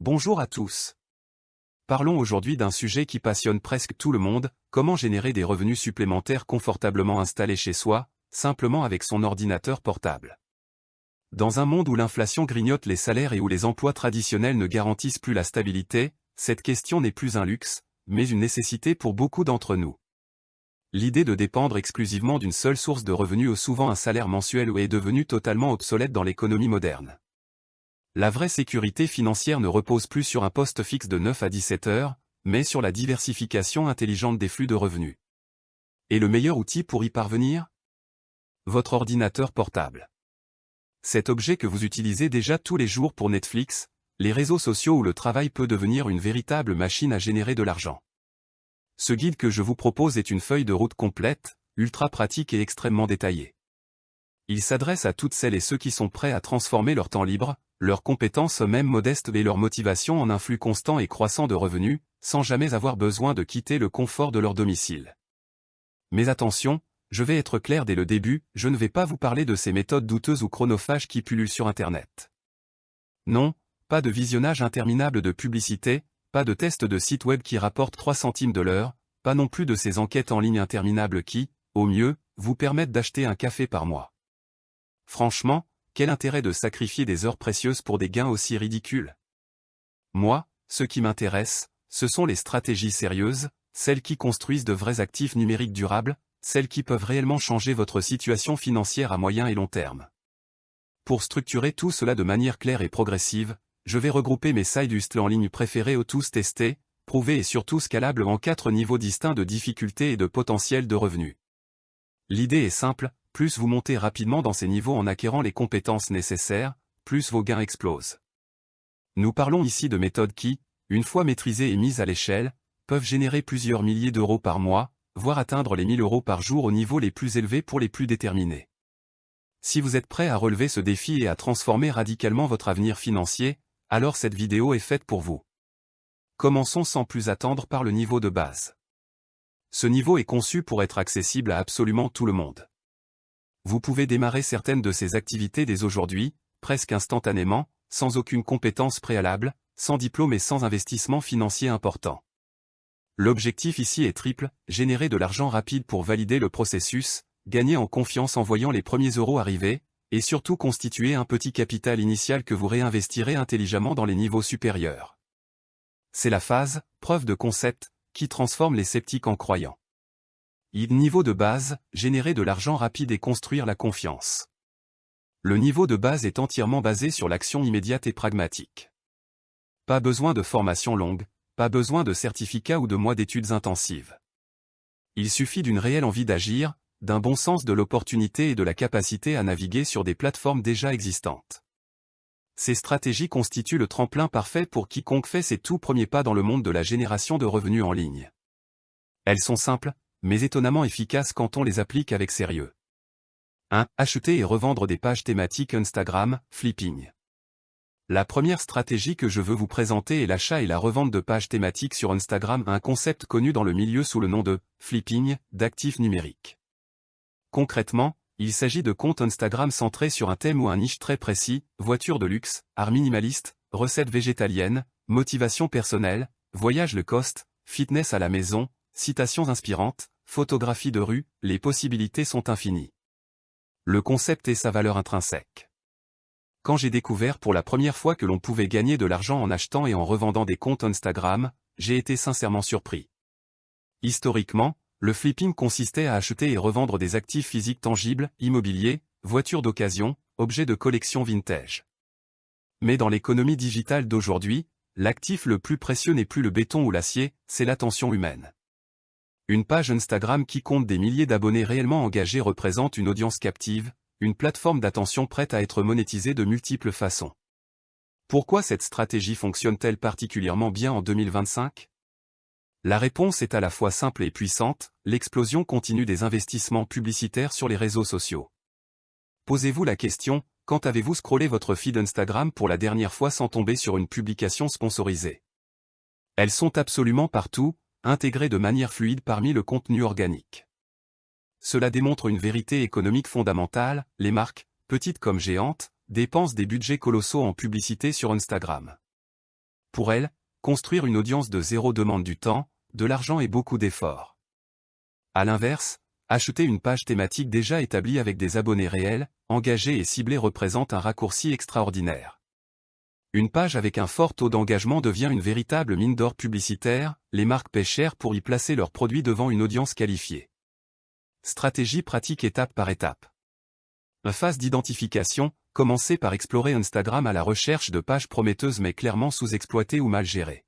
Bonjour à tous. Parlons aujourd'hui d'un sujet qui passionne presque tout le monde, comment générer des revenus supplémentaires confortablement installés chez soi, simplement avec son ordinateur portable. Dans un monde où l'inflation grignote les salaires et où les emplois traditionnels ne garantissent plus la stabilité, cette question n'est plus un luxe, mais une nécessité pour beaucoup d'entre nous. L'idée de dépendre exclusivement d'une seule source de revenus ou souvent un salaire mensuel est devenue totalement obsolète dans l'économie moderne. La vraie sécurité financière ne repose plus sur un poste fixe de 9 à 17 heures, mais sur la diversification intelligente des flux de revenus. Et le meilleur outil pour y parvenir? Votre ordinateur portable. Cet objet que vous utilisez déjà tous les jours pour Netflix, les réseaux sociaux ou le travail peut devenir une véritable machine à générer de l'argent. Ce guide que je vous propose est une feuille de route complète, ultra pratique et extrêmement détaillée. Il s'adresse à toutes celles et ceux qui sont prêts à transformer leur temps libre, leurs compétences même modestes et leur motivation en un flux constant et croissant de revenus, sans jamais avoir besoin de quitter le confort de leur domicile. Mais attention, je vais être clair dès le début, je ne vais pas vous parler de ces méthodes douteuses ou chronophages qui pullulent sur Internet. Non, pas de visionnage interminable de publicité, pas de tests de sites web qui rapportent 3 centimes de l'heure, pas non plus de ces enquêtes en ligne interminables qui, au mieux, vous permettent d'acheter un café par mois. Franchement, quel intérêt de sacrifier des heures précieuses pour des gains aussi ridicules? Moi, ce qui m'intéresse, ce sont les stratégies sérieuses, celles qui construisent de vrais actifs numériques durables, celles qui peuvent réellement changer votre situation financière à moyen et long terme. Pour structurer tout cela de manière claire et progressive, je vais regrouper mes side hustles en ligne préférés tous testés, prouvés et surtout scalables en 4 niveaux distincts de difficulté et de potentiel de revenus. L'idée est simple, plus vous montez rapidement dans ces niveaux en acquérant les compétences nécessaires, plus vos gains explosent. Nous parlons ici de méthodes qui, une fois maîtrisées et mises à l'échelle, peuvent générer plusieurs milliers d'euros par mois, voire atteindre les 1000 euros par jour au niveau les plus élevés pour les plus déterminés. Si vous êtes prêt à relever ce défi et à transformer radicalement votre avenir financier, alors cette vidéo est faite pour vous. Commençons sans plus attendre par le niveau de base. Ce niveau est conçu pour être accessible à absolument tout le monde. Vous pouvez démarrer certaines de ces activités dès aujourd'hui, presque instantanément, sans aucune compétence préalable, sans diplôme et sans investissement financier important. L'objectif ici est triple, générer de l'argent rapide pour valider le processus, gagner en confiance en voyant les premiers euros arriver, et surtout constituer un petit capital initial que vous réinvestirez intelligemment dans les niveaux supérieurs. C'est la phase, preuve de concept, qui transforme les sceptiques en croyants. Niveau de base, générer de l'argent rapide et construire la confiance. Le niveau de base est entièrement basé sur l'action immédiate et pragmatique. Pas besoin de formation longue, pas besoin de certificat ou de mois d'études intensives. Il suffit d'une réelle envie d'agir, d'un bon sens de l'opportunité et de la capacité à naviguer sur des plateformes déjà existantes. Ces stratégies constituent le tremplin parfait pour quiconque fait ses tout premiers pas dans le monde de la génération de revenus en ligne. Elles sont simples, mais étonnamment efficaces quand on les applique avec sérieux. 1. Acheter et revendre des pages thématiques Instagram, flipping. La première stratégie que je veux vous présenter est l'achat et la revente de pages thématiques sur Instagram, un concept connu dans le milieu sous le nom de « flipping » d'actifs numériques. Concrètement, il s'agit de comptes Instagram centrés sur un thème ou un niche très précis, voitures de luxe, art minimaliste, recettes végétaliennes, motivation personnelle, voyage low cost, fitness à la maison, citations inspirantes, photographie de rue, les possibilités sont infinies. Le concept et sa valeur intrinsèque. Quand j'ai découvert pour la première fois que l'on pouvait gagner de l'argent en achetant et en revendant des comptes Instagram, j'ai été sincèrement surpris. Historiquement, le flipping consistait à acheter et revendre des actifs physiques tangibles, immobiliers, voitures d'occasion, objets de collection vintage. Mais dans l'économie digitale d'aujourd'hui, l'actif le plus précieux n'est plus le béton ou l'acier, c'est l'attention humaine. Une page Instagram qui compte des milliers d'abonnés réellement engagés représente une audience captive, une plateforme d'attention prête à être monétisée de multiples façons. Pourquoi cette stratégie fonctionne-t-elle particulièrement bien en 2025? La réponse est à la fois simple et puissante, l'explosion continue des investissements publicitaires sur les réseaux sociaux. Posez-vous la question, quand avez-vous scrollé votre feed Instagram pour la dernière fois sans tomber sur une publication sponsorisée? Elles sont absolument partout, intégrées de manière fluide parmi le contenu organique. Cela démontre une vérité économique fondamentale, les marques, petites comme géantes, dépensent des budgets colossaux en publicité sur Instagram. Pour elle, construire une audience de zéro demande du temps, de l'argent et beaucoup d'efforts. À l'inverse, acheter une page thématique déjà établie avec des abonnés réels, engagés et ciblés représente un raccourci extraordinaire. Une page avec un fort taux d'engagement devient une véritable mine d'or publicitaire, les marques paient cher pour y placer leurs produits devant une audience qualifiée. Stratégie pratique étape par étape. Phase d'identification, commencez par explorer Instagram à la recherche de pages prometteuses mais clairement sous-exploitées ou mal gérées.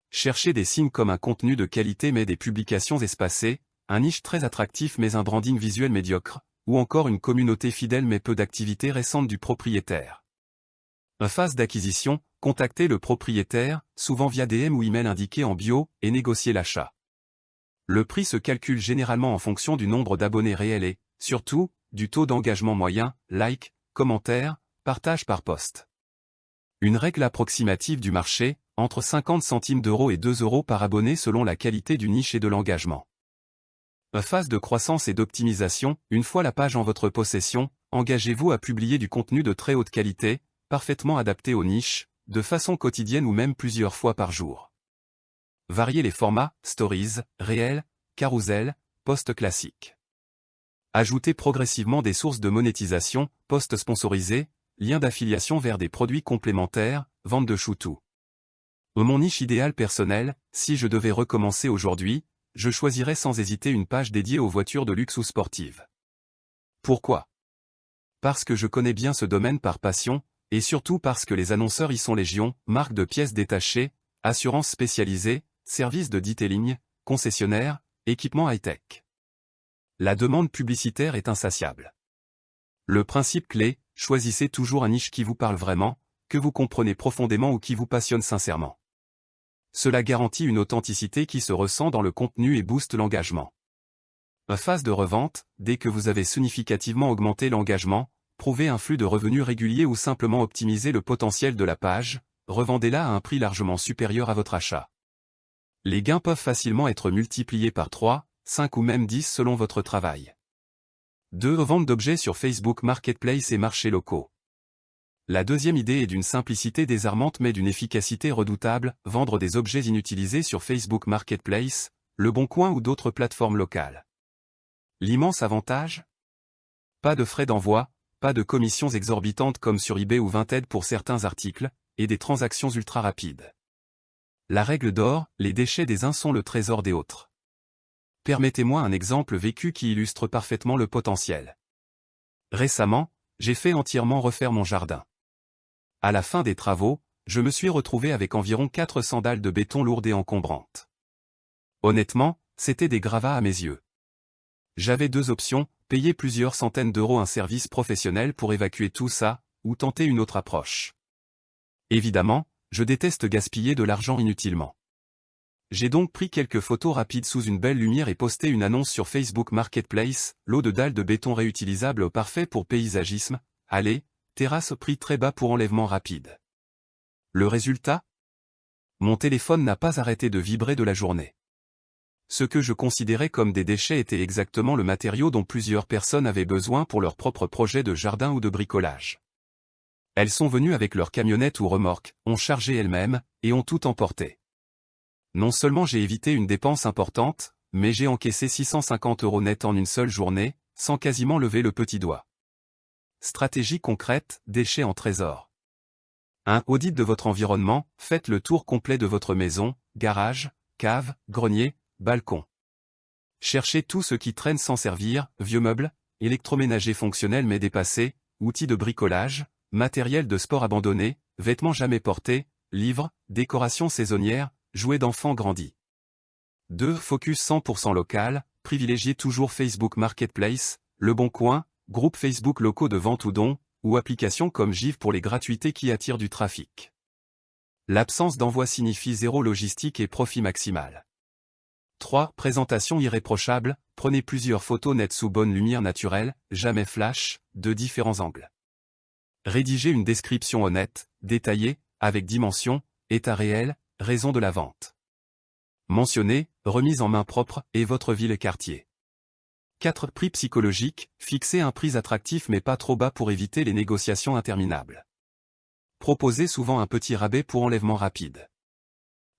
Cherchez des signes comme un contenu de qualité mais des publications espacées, un niche très attractif mais un branding visuel médiocre, ou encore une communauté fidèle mais peu d'activité récente du propriétaire. Phase d'acquisition, contactez le propriétaire, souvent via DM ou email indiqué en bio, et négociez l'achat. Le prix se calcule généralement en fonction du nombre d'abonnés réels et, surtout, du taux d'engagement moyen, like, commentaire, partage par post. Une règle approximative du marché, entre 50 centimes d'euros et 2 euros par abonné selon la qualité du niche et de l'engagement. Phase de croissance et d'optimisation, une fois la page en votre possession, engagez-vous à publier du contenu de très haute qualité, parfaitement adapté aux niches, de façon quotidienne ou même plusieurs fois par jour. Variez les formats, stories, réels, carousel, posts classiques. Ajoutez progressivement des sources de monétisation, posts sponsorisés, liens d'affiliation vers des produits complémentaires, vente de choutou. Mon niche idéal personnel, si je devais recommencer aujourd'hui, je choisirais sans hésiter une page dédiée aux voitures de luxe ou sportives. Pourquoi? Parce que je connais bien ce domaine par passion, et surtout parce que les annonceurs y sont légion, marques de pièces détachées, assurances spécialisées, services de detailing, concessionnaires, équipements high-tech. La demande publicitaire est insatiable. Le principe clé, choisissez toujours un niche qui vous parle vraiment, que vous comprenez profondément ou qui vous passionne sincèrement. Cela garantit une authenticité qui se ressent dans le contenu et booste l'engagement. Phase de revente, dès que vous avez significativement augmenté l'engagement, prouvez un flux de revenus régulier ou simplement optimisez le potentiel de la page, revendez-la à un prix largement supérieur à votre achat. Les gains peuvent facilement être multipliés par 3, 5 ou même 10 selon votre travail. 2. Vente d'objets sur Facebook Marketplace et marchés locaux. La deuxième idée est d'une simplicité désarmante mais d'une efficacité redoutable, vendre des objets inutilisés sur Facebook Marketplace, Le Bon Coin ou d'autres plateformes locales. L'immense avantage? Pas de frais d'envoi, pas de commissions exorbitantes comme sur eBay ou Vinted pour certains articles, et des transactions ultra rapides. La règle d'or, les déchets des uns sont le trésor des autres. Permettez-moi un exemple vécu qui illustre parfaitement le potentiel. Récemment, j'ai fait entièrement refaire mon jardin. À la fin des travaux, je me suis retrouvé avec environ 400 dalles de béton lourdes et encombrantes. Honnêtement, c'était des gravats à mes yeux. J'avais deux options, payer plusieurs centaines d'euros un service professionnel pour évacuer tout ça, ou tenter une autre approche. Évidemment, je déteste gaspiller de l'argent inutilement. J'ai donc pris quelques photos rapides sous une belle lumière et posté une annonce sur Facebook Marketplace, lot de dalles de béton réutilisables parfait pour paysagisme, allées, terrasse au prix très bas pour enlèvement rapide. Le résultat? Mon téléphone n'a pas arrêté de vibrer de la journée. Ce que je considérais comme des déchets était exactement le matériau dont plusieurs personnes avaient besoin pour leur propre projet de jardin ou de bricolage. Elles sont venues avec leur camionnette ou remorque, ont chargé elles-mêmes, et ont tout emporté. Non seulement j'ai évité une dépense importante, mais j'ai encaissé 650 € net en une seule journée, sans quasiment lever le petit doigt. Stratégie concrète, déchets en trésor. 1. Audit de votre environnement, faites le tour complet de votre maison, garage, cave, grenier, balcon. Cherchez tout ce qui traîne sans servir, vieux meubles, électroménagers fonctionnels mais dépassés, outils de bricolage, matériel de sport abandonné, vêtements jamais portés, livres, décorations saisonnières, jouets d'enfants grandis. 2. Focus 100% local, privilégiez toujours Facebook Marketplace, Le Bon Coin, groupes Facebook locaux de vente ou dons, ou applications comme Give pour les gratuités qui attirent du trafic. L'absence d'envoi signifie zéro logistique et profit maximal. 3. Présentation irréprochable, prenez plusieurs photos nettes sous bonne lumière naturelle, jamais flash, de différents angles. Rédigez une description honnête, détaillée, avec dimension, état réel, raison de la vente. Mentionnez, remise en main propre, et votre ville et quartier. 4. Prix psychologique, fixez un prix attractif mais pas trop bas pour éviter les négociations interminables. Proposez souvent un petit rabais pour enlèvement rapide.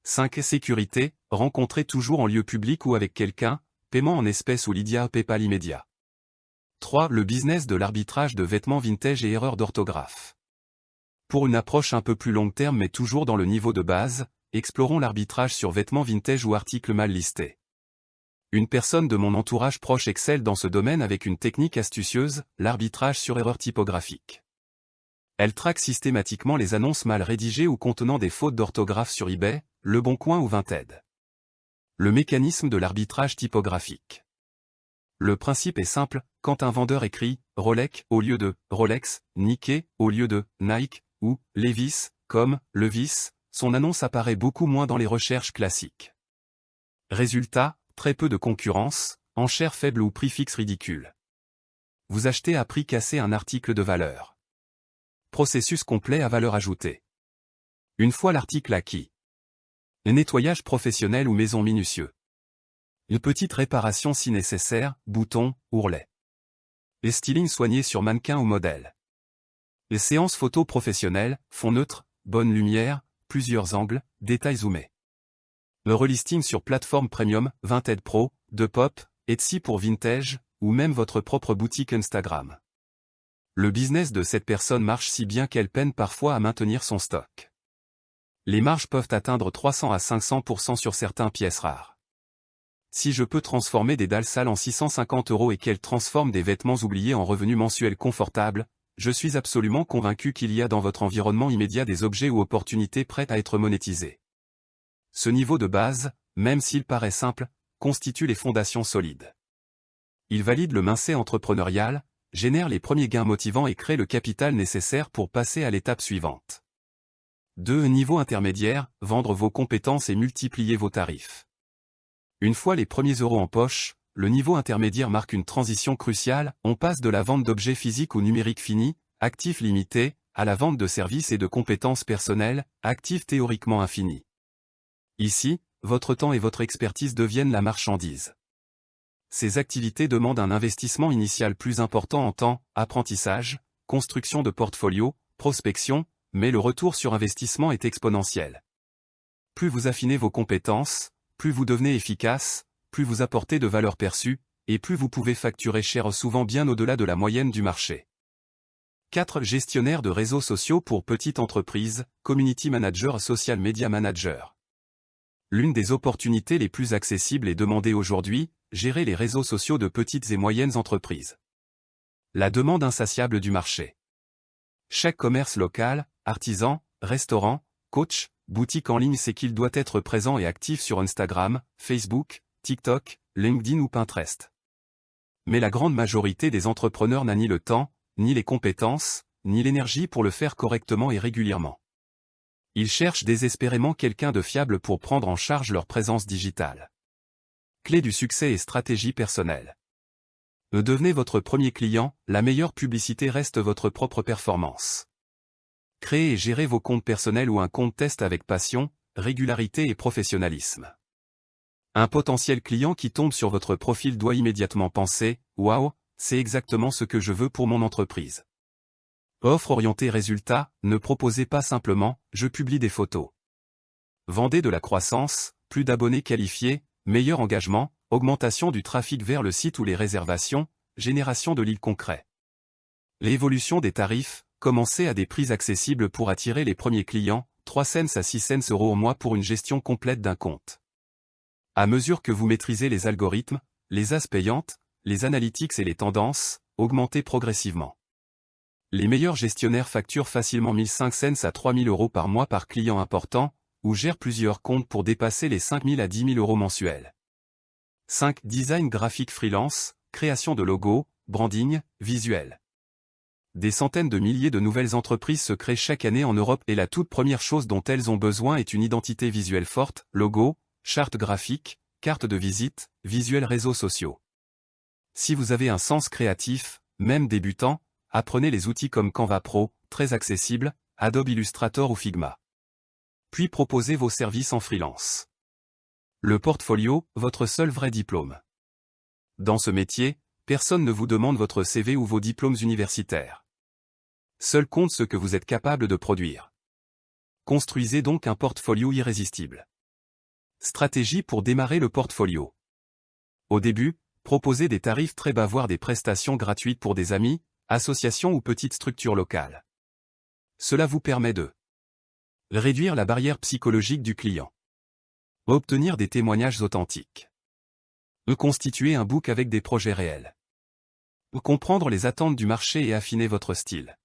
5. Sécurité, rencontrez toujours en lieu public ou avec quelqu'un, paiement en espèces ou Lydia PayPal immédiat. 3. Le business de l'arbitrage de vêtements vintage et erreurs d'orthographe. Pour une approche un peu plus long terme mais toujours dans le niveau de base, explorons l'arbitrage sur vêtements vintage ou articles mal listés. Une personne de mon entourage proche excelle dans ce domaine avec une technique astucieuse, l'arbitrage sur erreurs typographiques. Elle traque systématiquement les annonces mal rédigées ou contenant des fautes d'orthographe sur eBay, Le Bon Coin ou Vinted. Le mécanisme de l'arbitrage typographique. Le principe est simple, quand un vendeur écrit « Rolex » au lieu de « Rolex »,« Nike » au lieu de « Nike » ou « Levi's » comme « Levis », son annonce apparaît beaucoup moins dans les recherches classiques. Résultat, très peu de concurrence, enchères faibles ou prix fixe ridicule. Vous achetez à prix cassé un article de valeur. Processus complet à valeur ajoutée. Une fois l'article acquis. Nettoyage professionnel ou maison minutieux. Une petite réparation si nécessaire, boutons, ourlets. Les stylings soignés sur mannequin ou modèle. Les séances photos professionnelles, fond neutre, bonne lumière, plusieurs angles, détails zoomés. Le relisting sur plateforme premium, Vinted Pro, Depop, Etsy pour vintage, ou même votre propre boutique Instagram. Le business de cette personne marche si bien qu'elle peine parfois à maintenir son stock. Les marges peuvent atteindre 300 à 500% sur certaines pièces rares. Si je peux transformer des dalles sales en 650 € et qu'elle transforme des vêtements oubliés en revenus mensuels confortables, je suis absolument convaincu qu'il y a dans votre environnement immédiat des objets ou opportunités prêtes à être monétisés. Ce niveau de base, même s'il paraît simple, constitue les fondations solides. Il valide le mindset entrepreneurial, génère les premiers gains motivants et crée le capital nécessaire pour passer à l'étape suivante. 2. Niveau intermédiaire, vendre vos compétences et multiplier vos tarifs. Une fois les premiers euros en poche, le niveau intermédiaire marque une transition cruciale, on passe de la vente d'objets physiques ou numériques finis, actifs limités, à la vente de services et de compétences personnelles, actifs théoriquement infinis. Ici, votre temps et votre expertise deviennent la marchandise. Ces activités demandent un investissement initial plus important en temps, apprentissage, construction de portfolio, prospection, mais le retour sur investissement est exponentiel. Plus vous affinez vos compétences, plus vous devenez efficace, plus vous apportez de valeur perçue, et plus vous pouvez facturer cher souvent bien au-delà de la moyenne du marché. 4. Gestionnaire de réseaux sociaux pour petites entreprises, Community Manager, Social Media Manager. L'une des opportunités les plus accessibles et demandées aujourd'hui, gérer les réseaux sociaux de petites et moyennes entreprises. La demande insatiable du marché. Chaque commerce local, artisan, restaurant, coach, boutique en ligne sait qu'il doit être présent et actif sur Instagram, Facebook, TikTok, LinkedIn ou Pinterest. Mais la grande majorité des entrepreneurs n'a ni le temps, ni les compétences, ni l'énergie pour le faire correctement et régulièrement. Ils cherchent désespérément quelqu'un de fiable pour prendre en charge leur présence digitale. Clé du succès et stratégie personnelle. Devenez votre premier client, la meilleure publicité reste votre propre performance. Créez et gérez vos comptes personnels ou un compte test avec passion, régularité et professionnalisme. Un potentiel client qui tombe sur votre profil doit immédiatement penser « Waouh, c'est exactement ce que je veux pour mon entreprise ». Offre orientée résultat, ne proposez pas simplement « je publie des photos ». Vendez de la croissance, plus d'abonnés qualifiés, meilleur engagement, augmentation du trafic vers le site ou les réservations, génération de leads concrets. L'évolution des tarifs, commencez à des prix accessibles pour attirer les premiers clients, 3 cents à 6 cents € au mois pour une gestion complète d'un compte. À mesure que vous maîtrisez les algorithmes, les as payantes, les analytics et les tendances, augmentez progressivement. Les meilleurs gestionnaires facturent facilement 1500 à 3000 € par mois par client important, ou gèrent plusieurs comptes pour dépasser les 5000 à 10 000 € mensuels. 5. Design graphique freelance, création de logos, branding, visuel. Des centaines de milliers de nouvelles entreprises se créent chaque année en Europe et la toute première chose dont elles ont besoin est une identité visuelle forte, logo, charte graphique, carte de visite, visuels réseaux sociaux. Si vous avez un sens créatif, même débutant, apprenez les outils comme Canva Pro, très accessible, Adobe Illustrator ou Figma. Puis proposez vos services en freelance. Le portfolio, votre seul vrai diplôme. Dans ce métier, personne ne vous demande votre CV ou vos diplômes universitaires. Seul compte ce que vous êtes capable de produire. Construisez donc un portfolio irrésistible. Stratégie pour démarrer le portfolio. Au début, proposez des tarifs très bas voire des prestations gratuites pour des amis, associations ou petites structures locales. Cela vous permet de réduire la barrière psychologique du client. Obtenir des témoignages authentiques. Constituer un book avec des projets réels. Comprendre les attentes du marché et affiner votre style.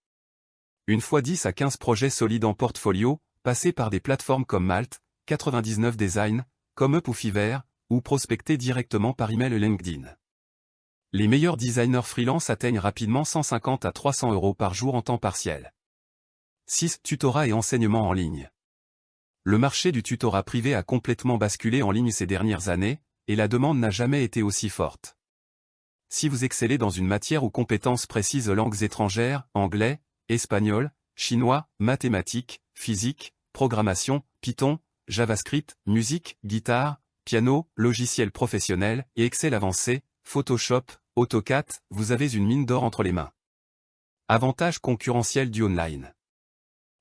Une fois 10 à 15 projets solides en portfolio, passez par des plateformes comme Malt, 99 Design, ComeUp ou Fiverr, ou prospectez directement par email LinkedIn. Les meilleurs designers freelance atteignent rapidement 150 à 300 € par jour en temps partiel. 6. Tutorat et enseignement en ligne. Le marché du tutorat privé a complètement basculé en ligne ces dernières années, et la demande n'a jamais été aussi forte. Si vous excellez dans une matière ou compétences précises langues étrangères, anglais, espagnol, chinois, mathématiques, physique, programmation, Python, JavaScript, musique, guitare, piano, logiciels professionnels et Excel avancé, Photoshop, AutoCAD, vous avez une mine d'or entre les mains. Avantage concurrentiel du online.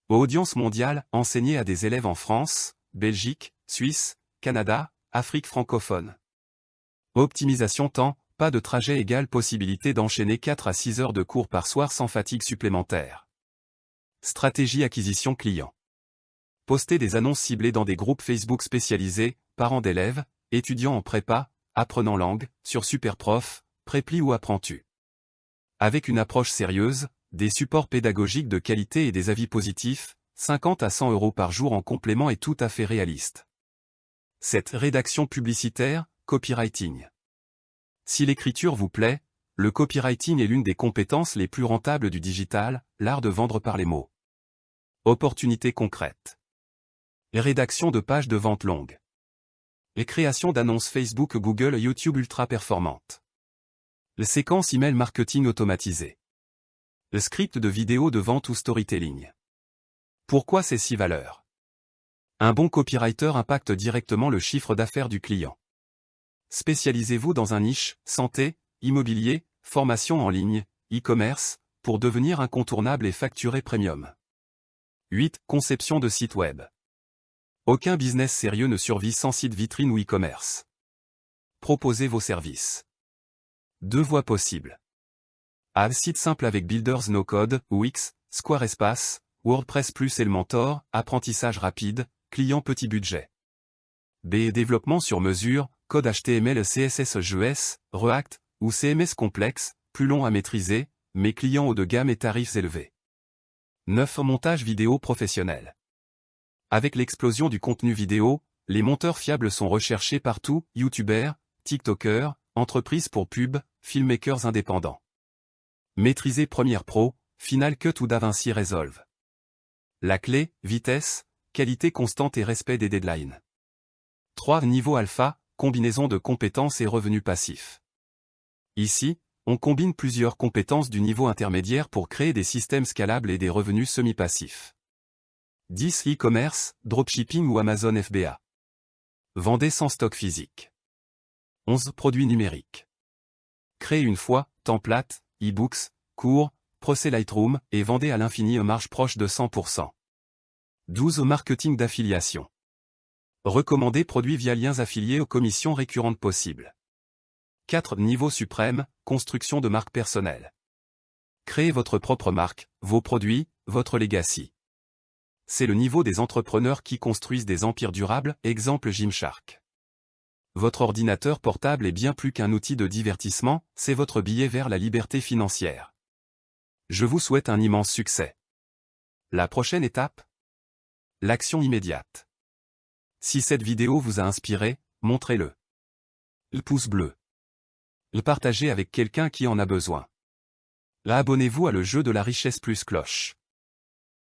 Audience mondiale, enseignée à des élèves en France, Belgique, Suisse, Canada, Afrique francophone. Optimisation temps, pas de trajet égale possibilité d'enchaîner 4 à 6 heures de cours par soir sans fatigue supplémentaire. Stratégie acquisition client. Postez des annonces ciblées dans des groupes Facebook spécialisés, parents d'élèves, étudiants en prépa, apprenant langue, sur Superprof, Prépli ou Apprends-tu. Avec une approche sérieuse, des supports pédagogiques de qualité et des avis positifs, 50 à 100 € par jour en complément est tout à fait réaliste. Cette rédaction publicitaire, copywriting. Si l'écriture vous plaît, le copywriting est l'une des compétences les plus rentables du digital, l'art de vendre par les mots. Opportunités concrètes. Rédaction de pages de vente longues. Et création d'annonces Facebook, Google, YouTube ultra performantes. Les séquences email marketing automatisées. Le script de vidéo de vente ou storytelling. Pourquoi ces 6 valeurs? Un bon copywriter impacte directement le chiffre d'affaires du client. Spécialisez-vous dans un niche, santé, immobilier, formation en ligne, e-commerce, pour devenir incontournable et facturer premium. 8. Conception de site web. Aucun business sérieux ne survit sans site vitrine ou e-commerce. Proposez vos services. 2 voies possibles. A. Site simple avec Builders No Code, Wix, Squarespace, WordPress Plus Elementor, apprentissage rapide, client petit budget. B. Développement sur mesure, code HTML, CSS, JS, React, ou CMS complexe, plus long à maîtriser, mais client haut de gamme et tarifs élevés. 9. Montage vidéo professionnel. Avec l'explosion du contenu vidéo, les monteurs fiables sont recherchés partout, youtubeurs, tiktokers, entreprises pour pub, filmmakers indépendants. Maîtrisez Premiere Pro, Final Cut ou DaVinci Resolve. La clé, vitesse, qualité constante et respect des deadlines. 3. Niveau alpha, combinaison de compétences et revenus passifs. Ici, on combine plusieurs compétences du niveau intermédiaire pour créer des systèmes scalables et des revenus semi-passifs. 10. E-commerce, dropshipping ou Amazon FBA. Vendez sans stock physique. 11. Produits numériques. Créez une fois, template, e-books, cours, procès Lightroom et vendez à l'infini une marge proche de 100%. 12. Marketing d'affiliation. Recommandez produits via liens affiliés aux commissions récurrentes possibles. 4. Niveau suprême, construction de marque personnelle. Créez votre propre marque, vos produits, votre legacy. C'est le niveau des entrepreneurs qui construisent des empires durables, exemple Gymshark. Votre ordinateur portable est bien plus qu'un outil de divertissement, c'est votre billet vers la liberté financière. Je vous souhaite un immense succès. La prochaine étape? L'action immédiate. Si cette vidéo vous a inspiré, montrez-le. Le pouce bleu. Le partagez avec quelqu'un qui en a besoin. Abonnez-vous à Le Jeu de la Richesse plus cloche.